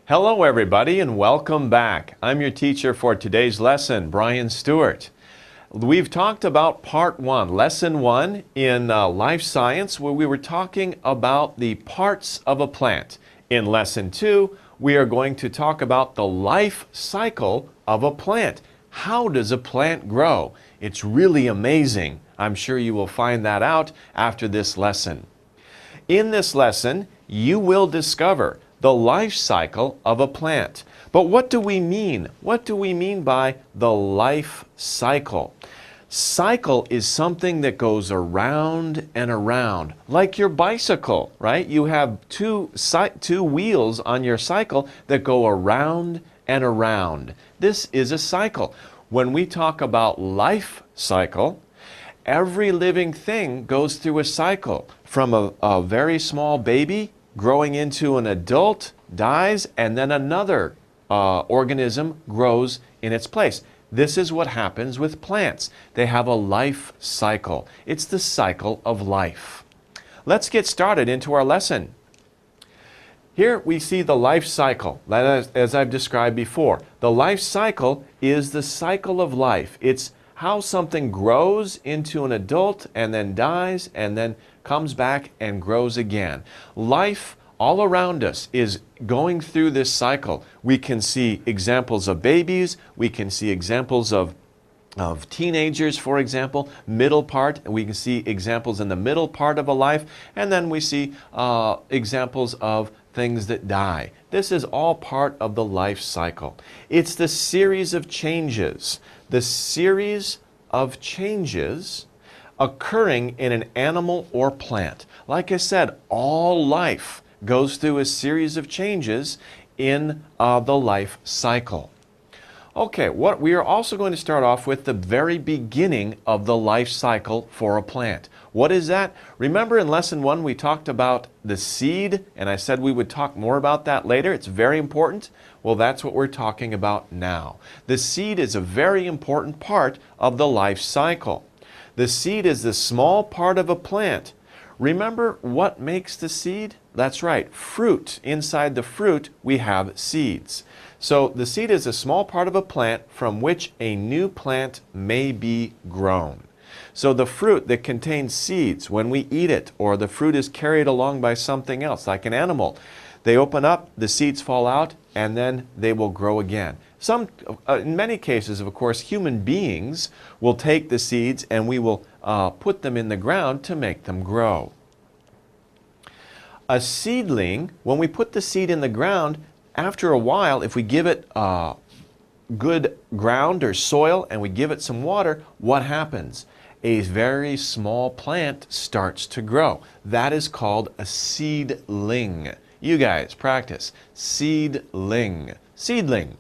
Hello everybody and welcome back. I'm your teacher for today's lesson, Brian Stuart. We've talked about part one, lesson one in life science, where we were talking about the parts of a plant. In lesson two, we are going to talk about the life cycle of a plant. How does a plant grow? It's really amazing. I'm sure you will find that out after this lesson. In this lesson, you will discover the life cycle of a plant. But what do we mean? What do we mean by the life cycle? Cycle is something that goes around and around, like your bicycle, right? You have two wheels on your cycle that go around and around. This is a cycle. When we talk about life cycle, every living thing goes through a cycle, from a very small baby growing into an adult, dies, and then another organism grows in its place. This is what happens with plants. They have a life cycle. It's the cycle of life. Let's get started into our lesson. Here we see the life cycle, as I've described before. The life cycle is the cycle of life. It's how something grows into an adult and then dies and then comes back and grows again. Life all around us is going through this cycle. We can see examples of babies. We can see examples of teenagers, for example, middle part. We can see examples in the middle part of a life. And then we see examples of things that die. This is all part of the life cycle. It's the series of changes. The series of changes occurring in an animal or plant. Like I said, all life goes through a series of changes in the life cycle. Okay, we are also going to start off with the very beginning of the life cycle for a plant. What is that? Remember in lesson one we talked about the seed, and I said we would talk more about that later. It's very important. Well, that's what we're talking about now. The seed is a very important part of the life cycle. The seed is the small part of a plant. Remember what makes the seed? That's right, fruit. Inside the fruit, we have seeds. So the seed is a small part of a plant from which a new plant may be grown. So the fruit that contains seeds, when we eat it, or the fruit is carried along by something else, like an animal, they open up, the seeds fall out, and then they will grow again. In many cases, of course, human beings will take the seeds and we will put them in the ground to make them grow. A seedling, when we put the seed in the ground, after a while, if we give it good ground or soil and we give it some water, what happens? A very small plant starts to grow. That is called a seedling. You guys practice. Seedling. Seedling.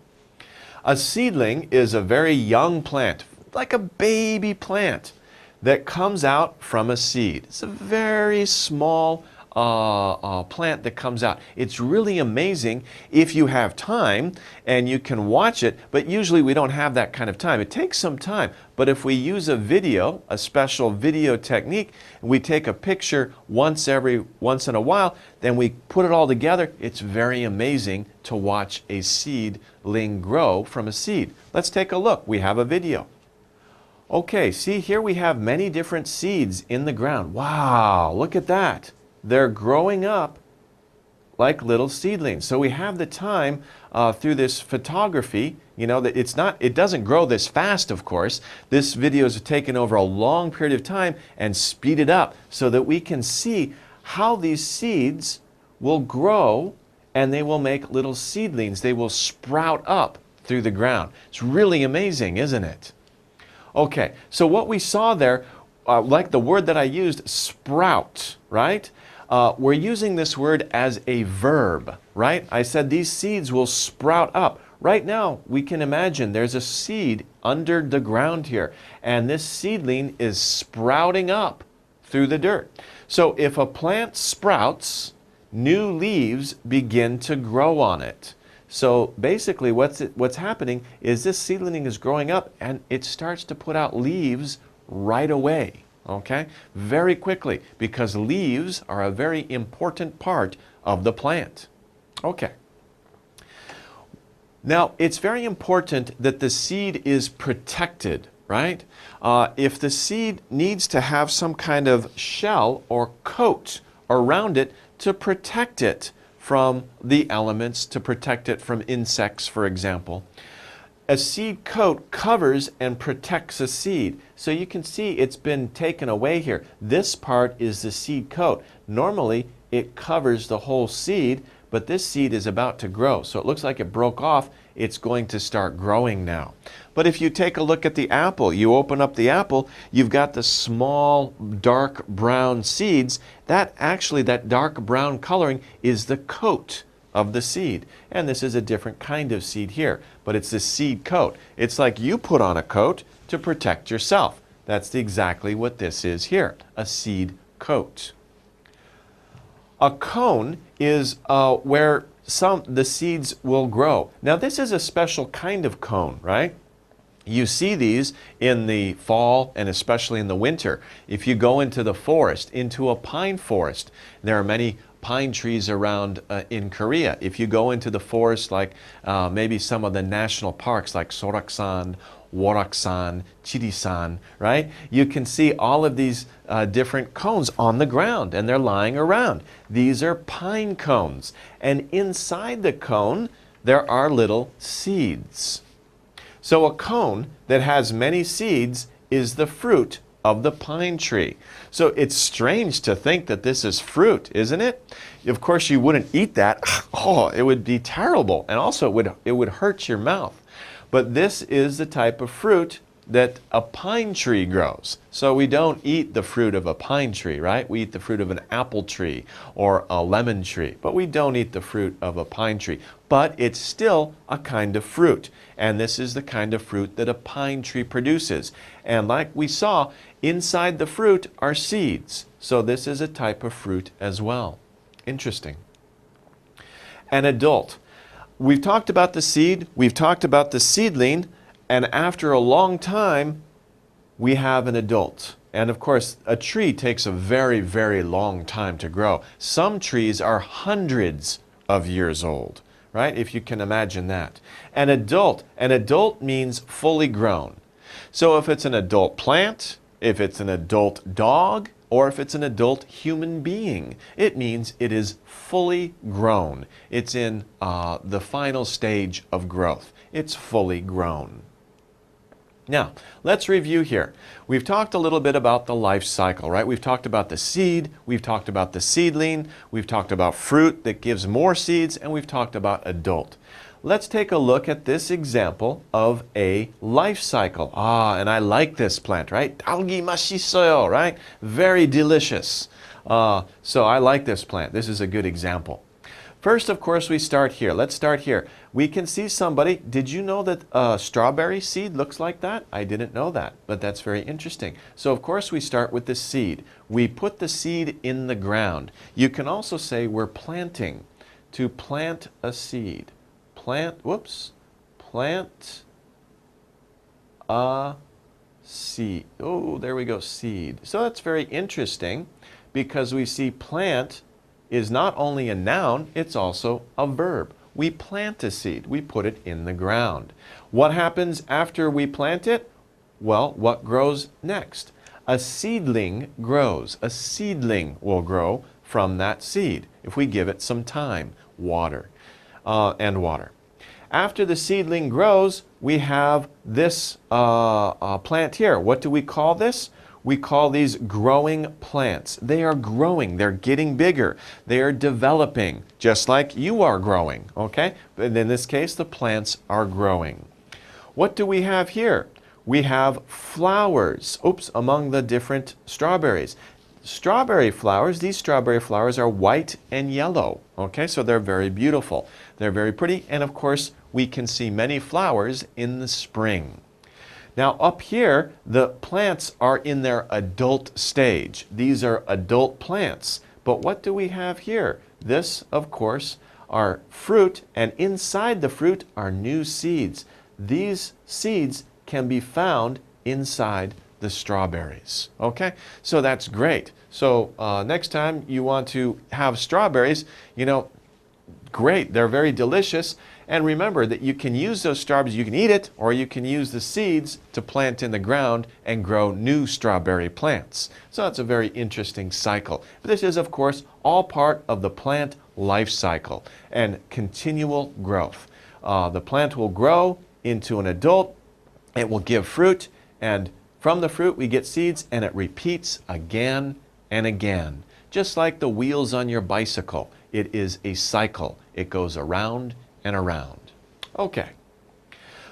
A seedling is a very young plant, like a baby plant, that comes out from a seed. It's a very small plant that comes out. It's really amazing if you have time and you can watch it, but usually we don't have that kind of time. It takes some time, but if we use a special video technique, we take a picture once in a while, then we put it all together, it's very amazing to watch a seedling grow from a seed. Let's take a look. We have a video. Okay, see here we have many different seeds in the ground. Wow, look at that. They're growing up like little seedlings. So we have the time through this photography, you know, that it doesn't grow this fast, of course. This video is taken over a long period of time and speeded up so that we can see how these seeds will grow and they will make little seedlings. They will sprout up through the ground. It's really amazing, isn't it? Okay, so what we saw there, like the word that I used, sprout, right? We're using this word as a verb, right? I said these seeds will sprout up. Right now, we can imagine there's a seed under the ground here, and this seedling is sprouting up through the dirt. So if a plant sprouts, new leaves begin to grow on it. So basically what's happening is this seedling is growing up and it starts to put out leaves right away. Okay? Very quickly, because leaves are a very important part of the plant. Okay. Now, it's very important that the seed is protected, right? If the seed needs to have some kind of shell or coat around it to protect it from the elements, to protect it from insects, for example. A seed coat covers and protects a seed. So you can see it's been taken away here. This part is the seed coat. Normally, it covers the whole seed, but this seed is about to grow. So it looks like it broke off. It's going to start growing now. But if you take a look at the apple, you open up the apple, you've got the small dark brown seeds. That dark brown coloring is the coat of the seed. And this is a different kind of seed here, but it's the seed coat. It's like you put on a coat to protect yourself. That's exactly what this is here, a seed coat. A cone is where the seeds will grow. Now this is a special kind of cone, right? You see these in the fall and especially in the winter. If you go into the forest, into a pine forest, there are many pine trees around in Korea. If you go into the forest, like maybe some of the national parks like Soraksan, Woraksan, Chirisan, right? You can see all of these different cones on the ground, and they're lying around. These are pine cones, and inside the cone there are little seeds. So a cone that has many seeds is the fruit of the pine tree. So it's strange to think that this is fruit, isn't it? Of course you wouldn't eat that. Oh, it would be terrible, and also it would hurt your mouth. But this is the type of fruit that a pine tree grows. So we don't eat the fruit of a pine tree, right? We eat the fruit of an apple tree or a lemon tree, but we don't eat the fruit of a pine tree. But it's still a kind of fruit, and this is the kind of fruit that a pine tree produces. And like we saw, inside the fruit are seeds. So this is a type of fruit as well. Interesting. An adult. We've talked about the seed, we've talked about the seedling, and after a long time, we have an adult. And of course, a tree takes a very, very long time to grow. Some trees are hundreds of years old, right? If you can imagine that. An adult means fully grown. So if it's an adult plant, if it's an adult dog, or if it's an adult human being, it means it is fully grown. It's in the final stage of growth. It's fully grown. Now, let's review here. We've talked a little bit about the life cycle, right? We've talked about the seed, we've talked about the seedling, we've talked about fruit that gives more seeds, and we've talked about adult. Let's take a look at this example of a life cycle. And I like this plant, right? Dalgi mashisoyo, right? Very delicious. So I like this plant. This is a good example. First, of course, we start here. Let's start here. We can see somebody. Did you know that a strawberry seed looks like that? I didn't know that, but that's very interesting. So, of course, we start with the seed. We put the seed in the ground. You can also say we're planting. To plant a seed. Plant a seed. Oh, there we go, seed. So that's very interesting because we see plant is not only a noun, it's also a verb. We plant a seed, we put it in the ground. What happens after we plant it? Well, what grows next? A seedling grows. A seedling will grow from that seed if we give it some time, water. Water. After the seedling grows, we have this plant here. What do we call this? We call these growing plants. They are growing. They're getting bigger. They are developing, just like you are growing, okay? But in this case, the plants are growing. What do we have here? We have flowers, among the different strawberries. Strawberry flowers, these strawberry flowers are white and yellow, okay? So they're very beautiful. They're very pretty, and of course, we can see many flowers in the spring. Now up here, the plants are in their adult stage. These are adult plants. But what do we have here? This, of course, are fruit, and inside the fruit are new seeds. These seeds can be found inside the strawberries. Okay, so that's great. So next time you want to have strawberries, great. They're very delicious. And remember that you can use those strawberries, you can eat it, or you can use the seeds to plant in the ground and grow new strawberry plants. So it's a very interesting cycle. But this is, of course, all part of the plant life cycle and continual growth. The plant will grow into an adult, it will give fruit, and from the fruit we get seeds, and it repeats again and again. Just like the wheels on your bicycle, it is a cycle. It goes around and around. Okay,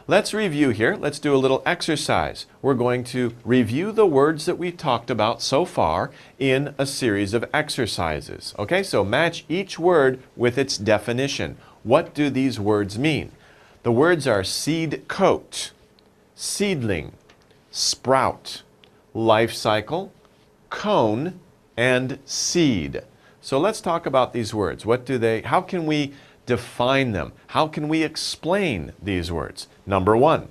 let's review here. Let's do a little exercise. We're going to review the words that we talked about so far in a series of exercises. Okay, so match each word with its definition. What do these words mean? The words are seed coat, seedling, sprout, life cycle, cone, and seed. So let's talk about these words. How can we define them? How can we explain these words? Number one,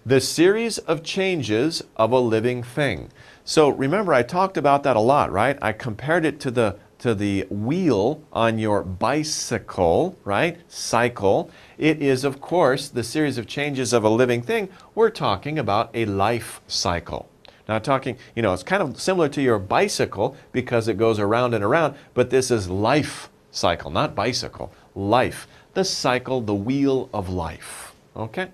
the series of changes of a living thing. So remember, I talked about that a lot, right? I compared it to the wheel on your bicycle, right? Cycle. It is, of course, the series of changes of a living thing. We're talking about a life cycle. Not talking, it's kind of similar to your bicycle because it goes around and around, but this is life cycle, not bicycle, life. The cycle, the wheel of life. Okay?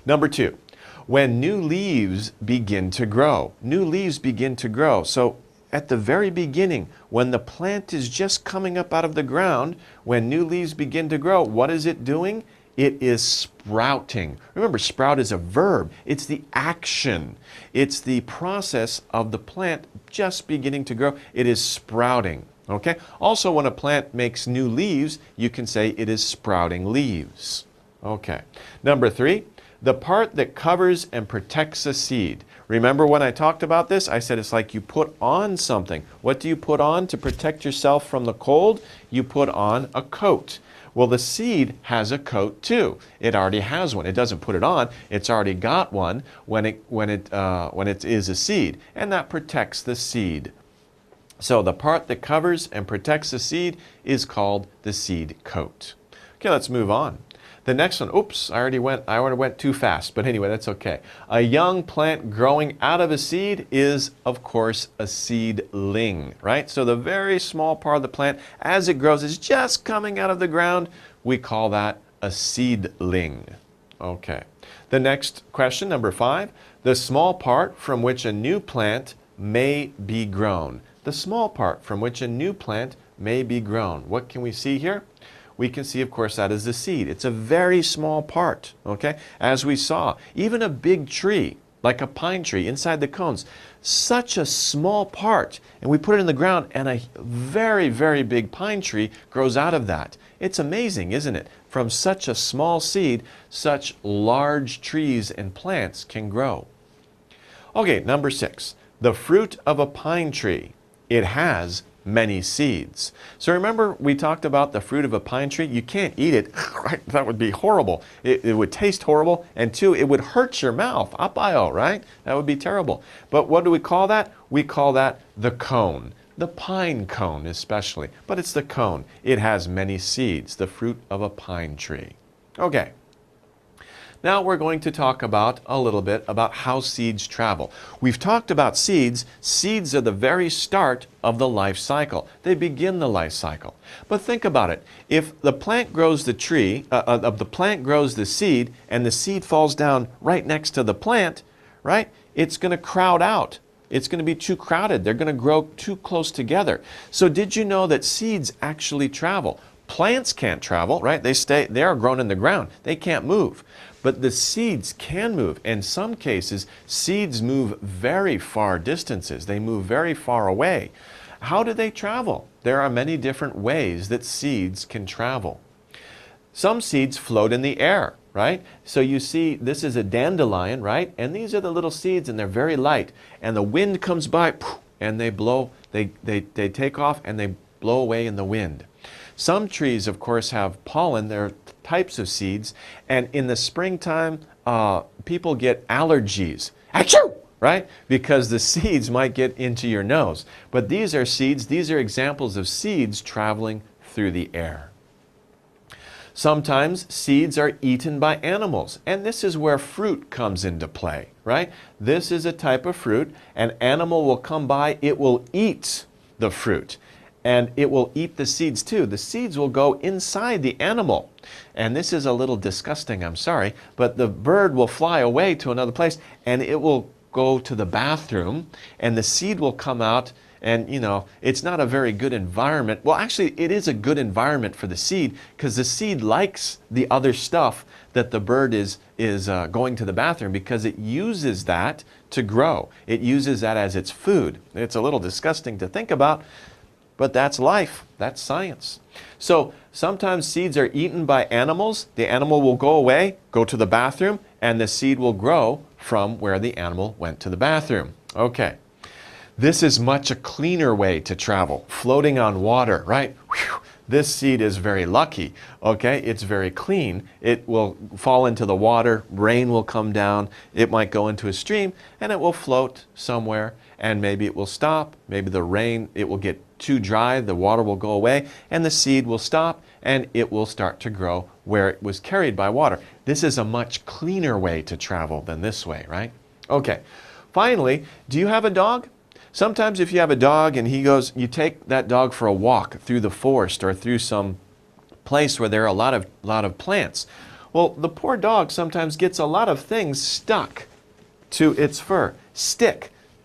Number two, when new leaves begin to grow. New leaves begin to grow. So at the very beginning, when the plant is just coming up out of the ground, when new leaves begin to grow, what is it doing? It is sprouting. Remember, sprout is a verb. It's the action. It's the process of the plant just beginning to grow. It is sprouting. Okay? Also, when a plant makes new leaves, you can say it is sprouting leaves. Okay. Number three, the part that covers and protects a seed. Remember when I talked about this? I said it's like you put on something. What do you put on to protect yourself from the cold? You put on a coat. Well, the seed has a coat too. It already has one. It doesn't put it on. It's already got one when it is a seed, and that protects the seed. So the part that covers and protects the seed is called the seed coat. Okay, let's move on. The next one, oops, I already went too fast, but anyway, that's okay. A young plant growing out of a seed is, of course, a seedling, right? So the very small part of the plant, as it grows, is just coming out of the ground. We call that a seedling. Okay. The next question, number five, the small part from which a new plant may be grown. The small part from which a new plant may be grown. What can we see here? We can see, of course, that is the seed. It's a very small part, okay? As we saw, even a big tree, like a pine tree inside the cones, such a small part, and we put it in the ground, and a very, very big pine tree grows out of that. It's amazing, isn't it? From such a small seed, such large trees and plants can grow. Okay, number six, the fruit of a pine tree. It has many seeds. So remember we talked about the fruit of a pine tree? You can't eat it, right? That would be horrible. It would taste horrible, and two, it would hurt your mouth. Apayo, right? That would be terrible. But what do we call that? We call that the cone. The pine cone especially, but it's the cone. It has many seeds, the fruit of a pine tree. Okay. Now we're going to talk about a little bit about how seeds travel. We've talked about seeds. Seeds are the very start of the life cycle. They begin the life cycle. But think about it. If the plant grows the tree, the plant grows the seed, and the seed falls down right next to the plant, right? It's going to crowd out. It's going to be too crowded. They're going to grow too close together. So did you know that seeds actually travel? Plants can't travel, right? They are grown in the ground. They can't move. But the seeds can move. In some cases, seeds move very far distances. They move very far away. How do they travel? There are many different ways that seeds can travel. Some seeds float in the air, right? So you see, this is a dandelion, right? And these are the little seeds, and they're very light. And the wind comes by, and they blow, they take off, and they blow away in the wind. Some trees, of course, have pollen. They're types of seeds. And in the springtime, people get allergies. Achoo! Right? Because the seeds might get into your nose. But these are seeds. These are examples of seeds traveling through the air. Sometimes seeds are eaten by animals, and this is where fruit comes into play, right? This is a type of fruit. An animal will come by, it will eat the fruit, and it will eat the seeds too. The seeds will go inside the animal. And this is a little disgusting, I'm sorry, but the bird will fly away to another place, and it will go to the bathroom, and the seed will come out. And, you know, it's not a very good environment. Well, actually, it is a good environment for the seed because the seed likes the other stuff that the bird is going to the bathroom because it uses that to grow. It uses that as its food. It's a little disgusting to think about, but that's life. That's science. So sometimes seeds are eaten by animals. The animal will go away, go to the bathroom, and the seed will grow from where the animal went to the bathroom. Okay. This is much a cleaner way to travel, floating on water, right? Whew. This seed is very lucky, okay? It's very clean. It will fall into the water, rain will come down, it might go into a stream, and it will float somewhere, and maybe it will stop, maybe the rain, it will get too dry, the water will go away, and the seed will stop, and it will start to grow where it was carried by water. This is a much cleaner way to travel than this way, right? Okay, finally, do you have a dog? Sometimes if you have a dog and you take that dog for a walk through the forest or through some place where there are a lot of plants. Well, the poor dog sometimes gets a lot of things stuck to its fur,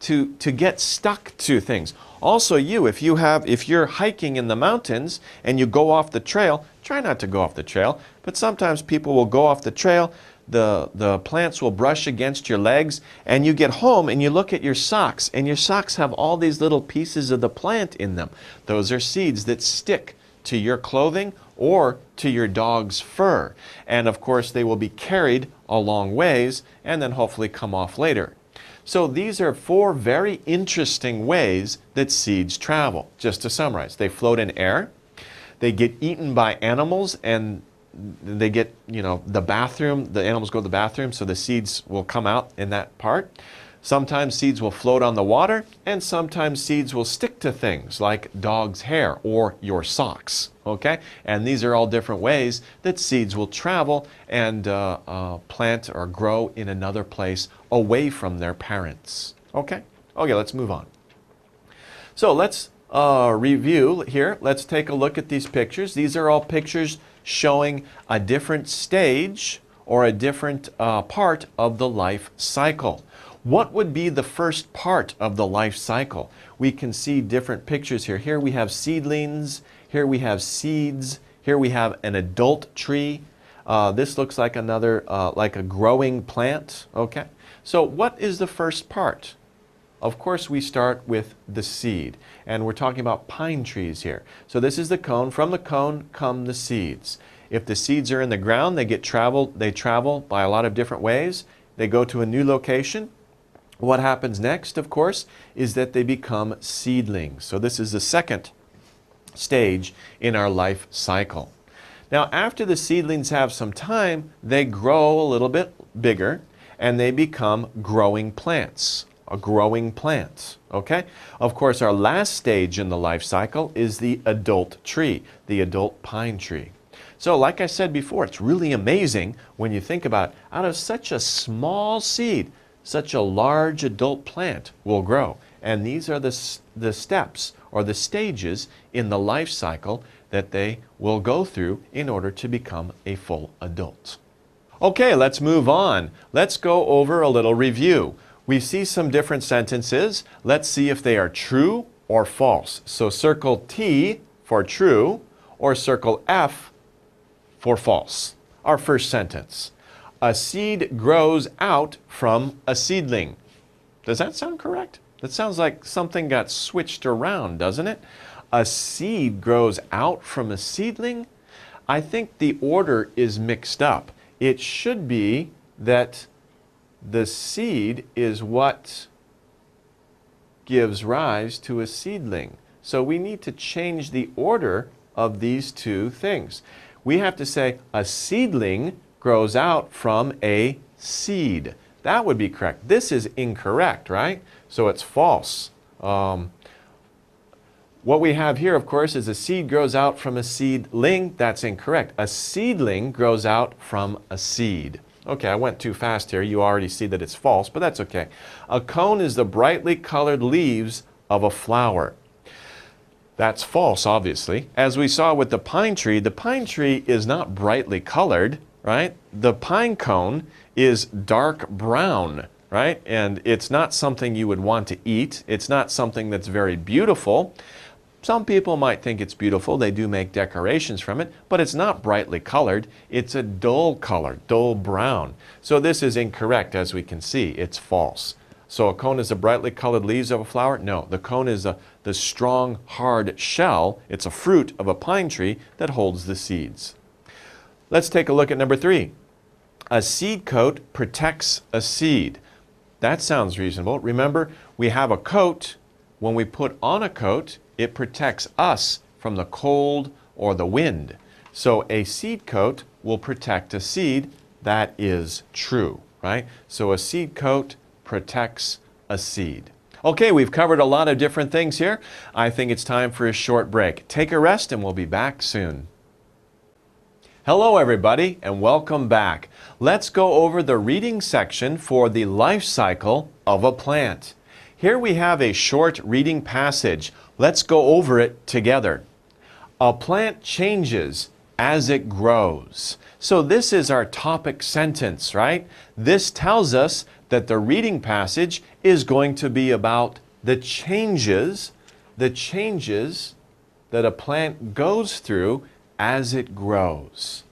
to get stuck to things. Also if you're hiking in the mountains and you go off the trail, try not to go off the trail, but sometimes people will go off the trail. The plants will brush against your legs, and you get home and you look at your socks, and your socks have all these little pieces of the plant in them. Those are seeds that stick to your clothing or to your dog's fur. And of course, they will be carried a long ways and then hopefully come off later. So these are 4 very interesting ways that seeds travel. Just to summarize, they float in air, they get eaten by animals, and they get, the bathroom, the animals go to the bathroom, so the seeds will come out in that part. Sometimes seeds will float on the water, and sometimes seeds will stick to things like dog's hair or your socks, okay? And these are all different ways that seeds will travel and plant or grow in another place away from their parents, okay? Okay, let's move on. So let's review here. Let's take a look at these pictures. These are all pictures showing a different stage or a different part of the life cycle. What would be the first part of the life cycle? We can see different pictures here. Here we have seedlings, here we have seeds, here we have an adult tree. This looks like like a growing plant, okay? So what is the first part? Of course, we start with the seed, and we're talking about pine trees here. So this is the cone. From the cone come the seeds. If the seeds are in the ground, they travel by a lot of different ways. They go to a new location. What happens next, of course, is that they become seedlings. So this is the second stage in our life cycle. Now, after the seedlings have some time, they grow a little bit bigger, and they become growing plants. A growing plant, okay? Of course, our last stage in the life cycle is the adult tree, the adult pine tree. So like I said before, it's really amazing when you think about it. Out of such a small seed, such a large adult plant will grow. And these are the steps or the stages in the life cycle that they will go through in order to become a full adult. Okay, let's move on. Let's go over a little review. We see some different sentences. Let's see if they are true or false. So circle T for true or circle F for false. Our first sentence. A seed grows out from a seedling. Does that sound correct? That sounds like something got switched around, doesn't it? A seed grows out from a seedling? I think the order is mixed up. It should be that the seed is what gives rise to a seedling. So we need to change the order of these two things. We have to say a seedling grows out from a seed. That would be correct. This is incorrect, right? So it's false. What we have here, of course, is a seed grows out from a seedling. That's incorrect. A seedling grows out from a seed. Okay, I went too fast here. You already see that it's false, but that's okay. A cone is the brightly colored leaves of a flower. That's false, obviously. As we saw with the pine tree is not brightly colored, right? The pine cone is dark brown, right? And it's not something you would want to eat. It's not something that's very beautiful. Some people might think it's beautiful. They do make decorations from it, but it's not brightly colored. It's a dull color, dull brown. So this is incorrect, as we can see. It's false. So a cone is the brightly colored leaves of a flower? No, the cone is the strong, hard shell. It's a fruit of a pine tree that holds the seeds. Let's take a look at number 3. A seed coat protects a seed. That sounds reasonable. Remember, we have a coat. When we put on a coat, it protects us from the cold or the wind. So a seed coat will protect a seed. That is true, right? So a seed coat protects a seed. Okay, we've covered a lot of different things here. I think it's time for a short break. Take a rest and we'll be back soon. Hello everybody and welcome back. Let's go over the reading section for the life cycle of a plant. Here we have a short reading passage. Let's go over it together. A plant changes as it grows. So this is our topic sentence, right? This tells us that the reading passage is going to be about the changes that a plant goes through as it grows.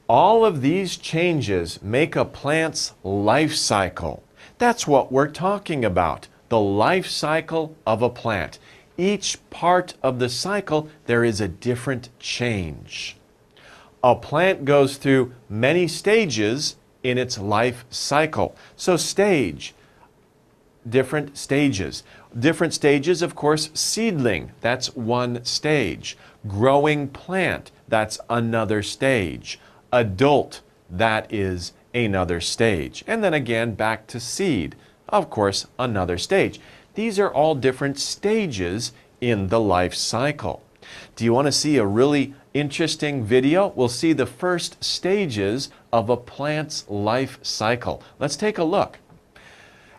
All of these changes make a plant's life cycle. That's what we're talking about, the life cycle of a plant. Each part of the cycle, there is a different change. A plant goes through many stages in its life cycle. So stage, different stages. Different stages, of course, seedling, that's one stage. Growing plant, that's another stage. Adult, that is another stage. And then again, back to seed, of course, another stage. These are all different stages in the life cycle. Do you want to see a really interesting video? We'll see the first stages of a plant's life cycle. Let's take a look.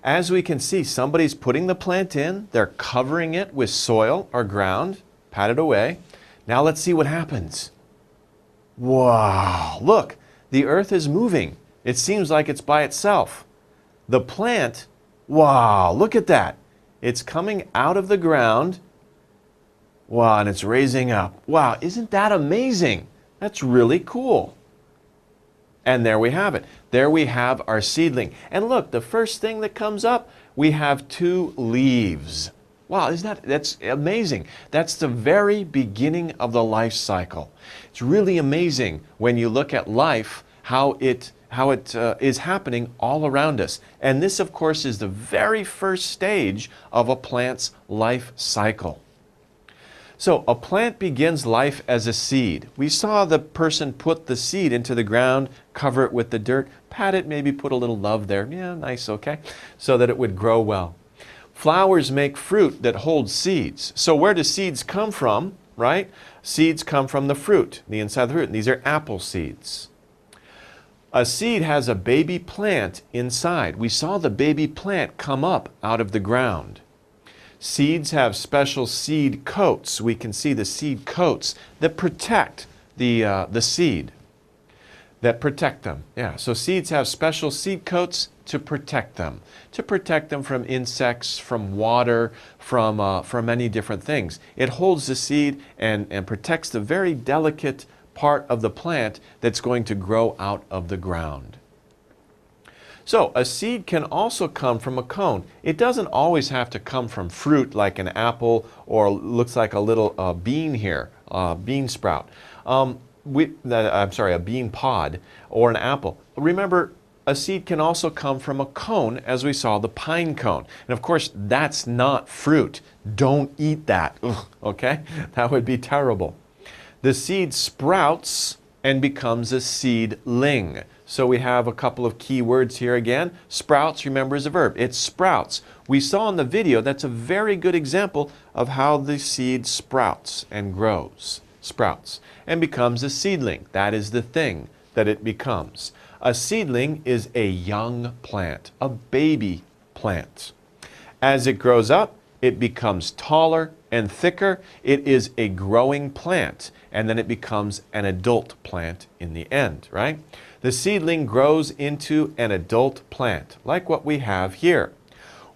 As we can see, somebody's putting the plant in. They're covering it with soil or ground. Pat it away. Now let's see what happens. Wow, look, the earth is moving. It seems like it's by itself. The plant, wow, look at that. It's coming out of the ground. Wow, and it's raising up. Wow, isn't that amazing? That's really cool. And there we have it. There we have our seedling. And look, the first thing that comes up, we have 2 leaves. Wow, that's amazing. That's the very beginning of the life cycle. It's really amazing when you look at life, how it is happening all around us. And this, of course, is the very first stage of a plant's life cycle. So a plant begins life as a seed. We saw the person put the seed into the ground, cover it with the dirt, pat it, maybe put a little love there. Yeah, nice, okay, so that it would grow well. Flowers make fruit that holds seeds. So where do seeds come from, right? Seeds come from the fruit, the inside of the fruit. And these are apple seeds. A seed has a baby plant inside. We saw the baby plant come up out of the ground. Seeds have special seed coats. We can see the seed coats that protect the seed, that protect them. Yeah, so seeds have special seed coats to protect them from insects, from water, from many different things. It holds the seed and protects the very delicate part of the plant that's going to grow out of the ground. So a seed can also come from a cone. It doesn't always have to come from fruit like an apple or looks like a little bean here, bean sprout. I'm sorry, a bean pod or an apple. Remember, a seed can also come from a cone, as we saw the pine cone. And of course, that's not fruit. Don't eat that, okay? That would be terrible. The seed sprouts and becomes a seedling. So we have a couple of key words here again. Sprouts, remember, is a verb. It sprouts. We saw in the video that's a very good example of how the seed sprouts and grows. Sprouts and becomes a seedling. That is the thing that it becomes. A seedling is a young plant, a baby plant. As it grows up, it becomes taller and thicker. It is a growing plant, and then it becomes an adult plant in the end, right? The seedling grows into an adult plant, like what we have here.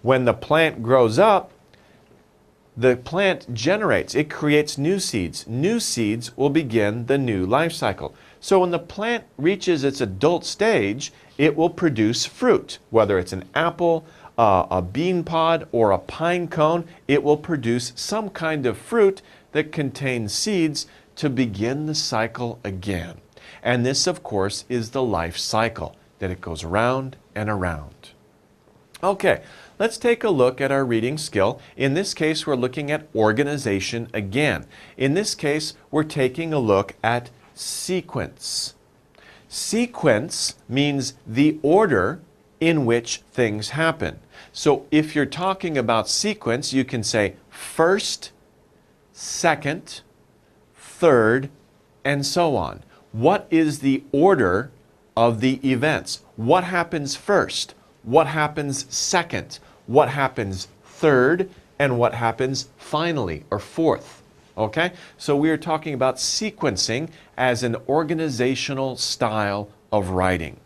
When the plant grows up, the plant generates, it creates new seeds. New seeds will begin the new life cycle. So when the plant reaches its adult stage, it will produce fruit. Whether it's an apple, a bean pod, or a pine cone, it will produce some kind of fruit that contains seeds to begin the cycle again. And this, of course, is the life cycle, that it goes around and around. Okay, let's take a look at our reading skill. In this case, we're looking at organization again. In this case, we're taking a look at sequence. Sequence means the order in which things happen. So if you're talking about sequence, you can say first, second, third, and so on. What is the order of the events? What happens first? What happens second? What happens third? And what happens finally or fourth? Okay? So we are talking about sequencing as an organizational style of writing.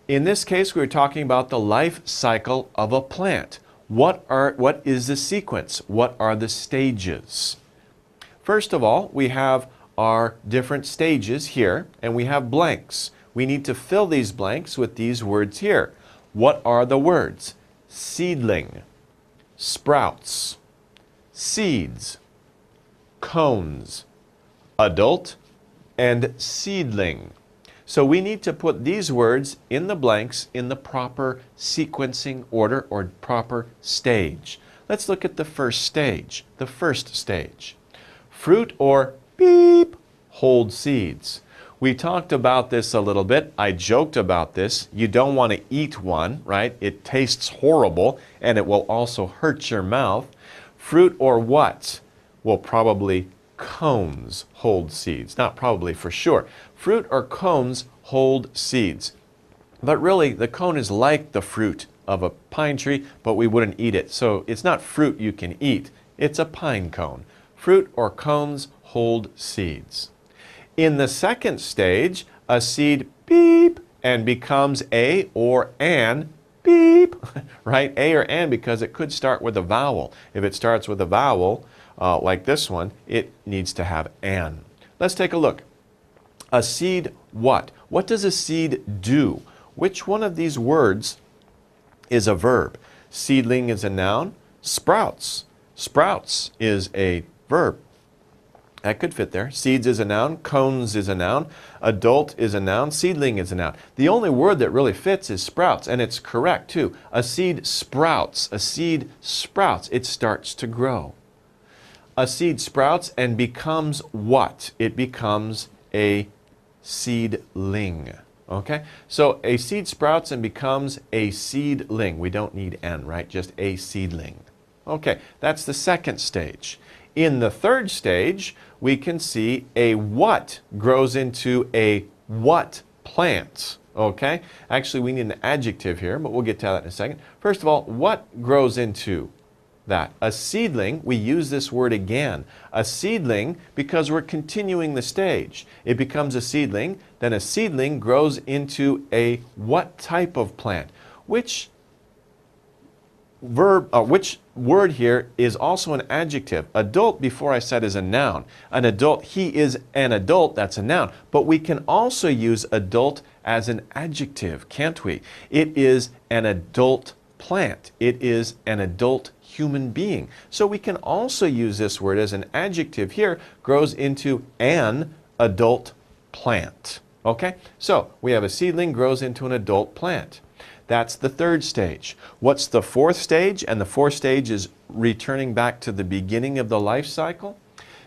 In this case, we're talking about the life cycle of a plant. What is the sequence? What are the stages? First of all, we have our different stages here, and we have blanks. We need to fill these blanks with these words here. What are the words? Seedling, sprouts, seeds, cones, adult, and seedling. So we need to put these words in the blanks in the proper sequencing order or proper stage. Let's look at the first stage. The first stage. Fruit or beep hold seeds. We talked about this a little bit. I joked about this. You don't want to eat one, right? It tastes horrible and it will also hurt your mouth. Fruit or what? Well, probably cones hold seeds. Not probably, for sure. Fruit or cones hold seeds. But really, the cone is like the fruit of a pine tree, but we wouldn't eat it. So it's not fruit you can eat. It's a pine cone. Fruit or cones hold seeds. In the second stage, a seed beep and becomes a or an beep, right? A or an because it could start with a vowel. If it starts with a vowel, like this one, it needs to have an. Let's take a look. A seed what? What does a seed do? Which one of these words is a verb? Seedling is a noun. Sprouts. Sprouts is a verb. That could fit there. Seeds is a noun. Cones is a noun. Adult is a noun. Seedling is a noun. The only word that really fits is sprouts, and it's correct too. A seed sprouts. A seed sprouts. It starts to grow. A seed sprouts and becomes what? It becomes a seedling. Okay? So a seed sprouts and becomes a seedling. We don't need N, right? Just a seedling. Okay, that's the second stage. In the third stage, we can see a what grows into a what plant. Okay? Actually, we need an adjective here, but we'll get to that in a second. First of all, what grows into that? A seedling, we use this word again. A seedling, because we're continuing the stage. It becomes a seedling, then a seedling grows into a what type of plant? Which word here is also an adjective. Adult, before I said, is a noun. An adult, he is an adult, that's a noun. But we can also use adult as an adjective, can't we? It is an adult plant. It is an adult human being. So we can also use this word as an adjective here, grows into an adult plant. Okay? So we have a seedling grows into an adult plant. That's the third stage. What's the fourth stage? And the fourth stage is returning back to the beginning of the life cycle.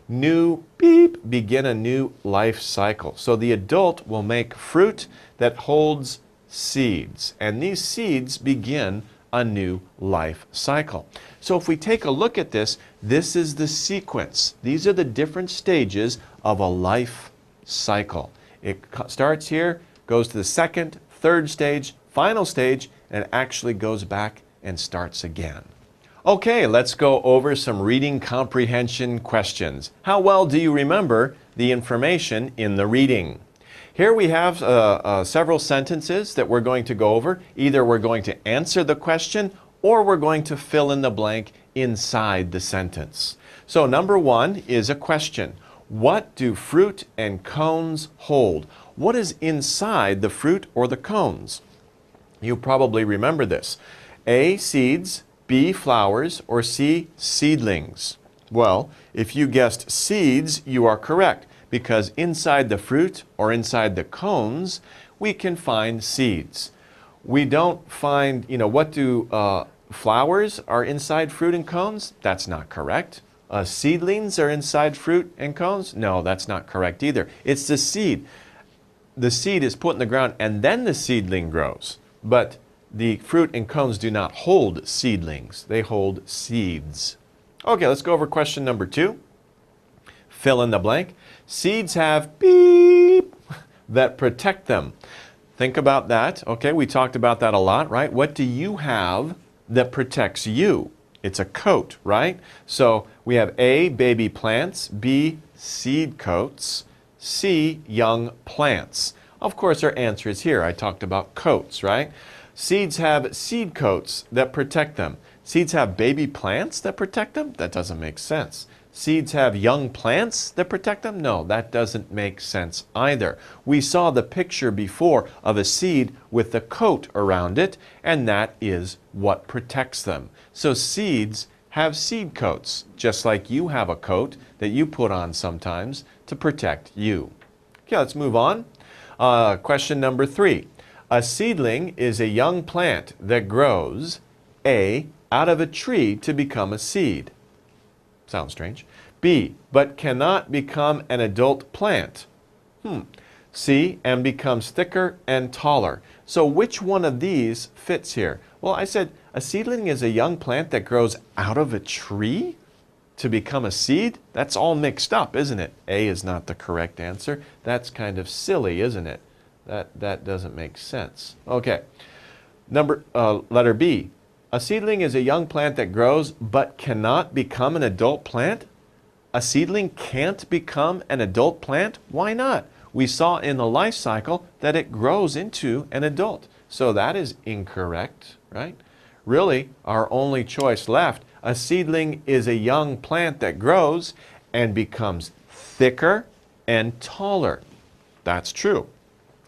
new beep, begin a new life cycle. So the adult will make fruit that holds seeds, and these seeds begin a new life cycle. So if we take a look at this, this is the sequence. These are the different stages of a life cycle. It starts here, goes to the second, third stage, final stage, and actually goes back and starts again. Okay, let's go over some reading comprehension questions. How well do you remember the information in the reading? Here we have several sentences that we're going to go over. Either we're going to answer the question or we're going to fill in the blank inside the sentence. So number one is a question. What do fruit and cones hold? What is inside the fruit or the cones? You probably remember this. A, seeds, B, flowers, or C, seedlings. Well, if you guessed seeds, you are correct, because inside the fruit or inside the cones, we can find seeds. We don't find, what do flowers are inside fruit and cones? That's not correct. Seedlings are inside fruit and cones? No, that's not correct either. It's the seed. The seed is put in the ground and then the seedling grows. But the fruit and cones do not hold seedlings. They hold seeds. Okay, let's go over question number 2. Fill in the blank. Seeds have beep that protect them. Think about that. Okay, we talked about that a lot, right? What do you have that protects you? It's a coat, right? So we have A, baby plants, B, seed coats, C, young plants. Of course, our answer is here. I talked about coats, right? Seeds have seed coats that protect them. Seeds have baby plants that protect them? That doesn't make sense. Seeds have young plants that protect them? No, that doesn't make sense either. We saw the picture before of a seed with the coat around it, and that is what protects them. So seeds have seed coats, just like you have a coat that you put on sometimes to protect you. Okay, let's move on. Question number 3. A seedling is a young plant that grows, A, out of a tree to become a seed. Sounds strange. B, but cannot become an adult plant. C, and becomes thicker and taller. So which one of these fits here? Well, I said a seedling is a young plant that grows out of a tree to become a seed? That's all mixed up, isn't it? A is not the correct answer. That's kind of silly, isn't it? That doesn't make sense. Okay. Letter B. A seedling is a young plant that grows but cannot become an adult plant? A seedling can't become an adult plant? Why not? We saw in the life cycle that it grows into an adult. So that is incorrect, right? Really, our only choice left, a seedling is a young plant that grows and becomes thicker and taller. That's true.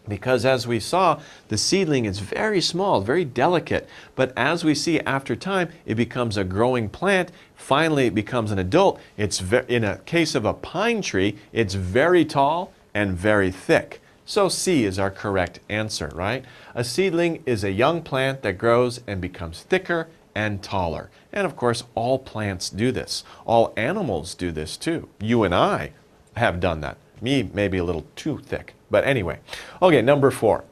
Because as we saw, the seedling is very small, very delicate. But as we see after time, it becomes a growing plant. Finally, it becomes an adult. In a case of a pine tree, it's very tall and very thick. So C is our correct answer, right? A seedling is a young plant that grows and becomes thicker and taller. And of course, all plants do this. All animals do this too. You and I have done that. Me, maybe a little too thick. But anyway, okay, number 4.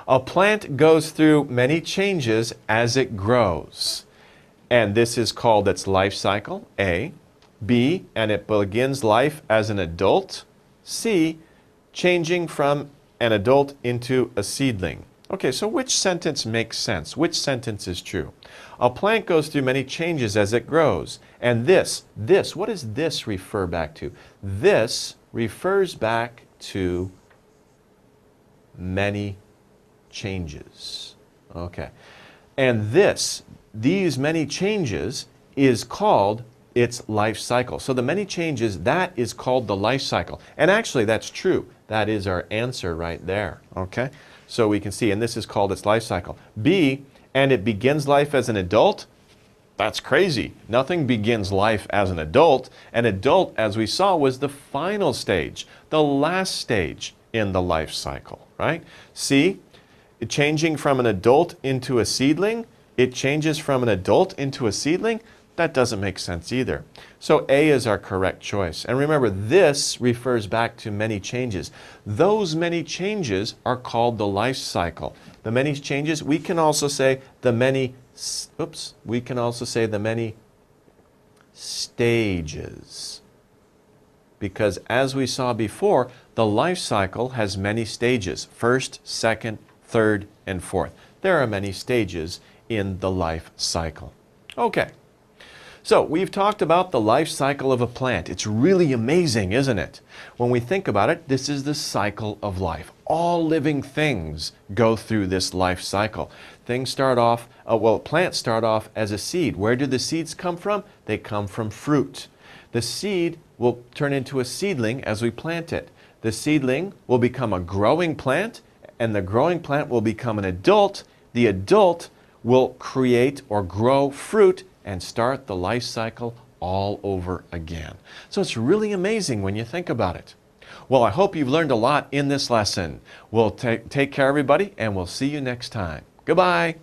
A plant goes through many changes as it grows. And this is called its life cycle, A. B, and it begins life as an adult. C, changing from an adult into a seedling. Okay, so which sentence makes sense? Which sentence is true? A plant goes through many changes as it grows. And this, what does this refer back to? This refers back to many changes. Okay. And these many changes is called its life cycle. So the many changes, that is called the life cycle. And actually that's true. That is our answer right there. Okay. So we can see, and this is called its life cycle. B, and it begins life as an adult. That's crazy. Nothing begins life as an adult. An adult, as we saw, was the final stage, the last stage in the life cycle, right? C, changing from an adult into a seedling. It changes from an adult into a seedling. That doesn't make sense either. So A is our correct choice. And remember, this refers back to many changes. Those many changes are called the life cycle. The many changes, we can also say the many, we can also say the many stages. Because as we saw before, the life cycle has many stages. First, second, third, and fourth. There are many stages in the life cycle. Okay. So we've talked about the life cycle of a plant. It's really amazing, isn't it? When we think about it, this is the cycle of life. All living things go through this life cycle. Things start off, plants start off as a seed. Where do the seeds come from? They come from fruit. The seed will turn into a seedling as we plant it. The seedling will become a growing plant, and the growing plant will become an adult. The adult will create or grow fruit and start the life cycle all over again. So it's really amazing when you think about it. Well, I hope you've learned a lot in this lesson. We'll take care, everybody, and we'll see you next time. Goodbye.